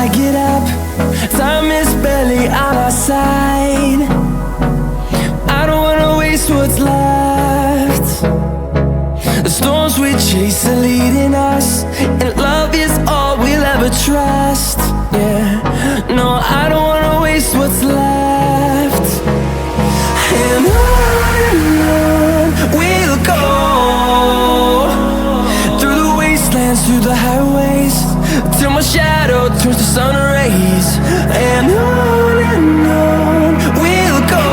I get up, time is barely on our side. I don't wanna waste what's left. The storms we chase are leading us, and love is all we'll ever trust. Yeah, no, I don't wanna waste what's left. And on we'll go, through the wastelands, through the highways, till my shadow turns to sun rays. And on we'll go,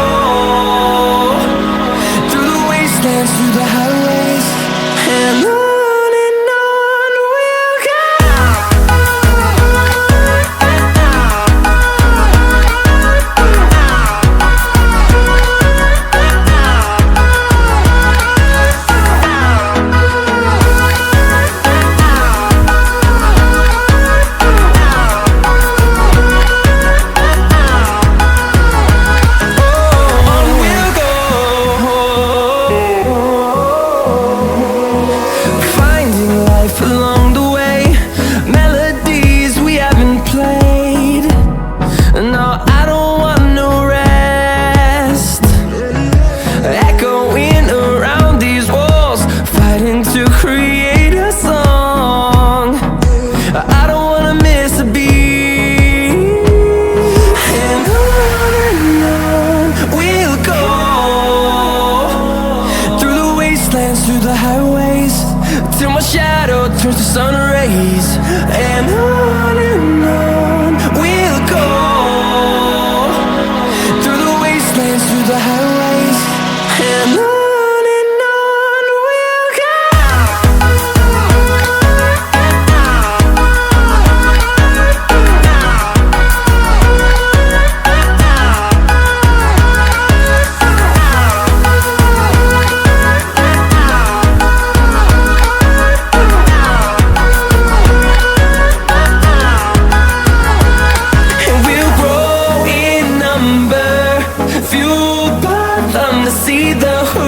through the wastelands, through the highways, and on we'll go. Along the way, melodies we haven't played. No, I don't want no rest. Echoing around these walls, fighting to create a song. I don't wanna miss a beat. And on we'll go, through the wastelands, through the highways, till my shadow turns to sun rays. And on we'll go, through the wastelands, through the highways, and on we'll go. Fueled by them to see the hood.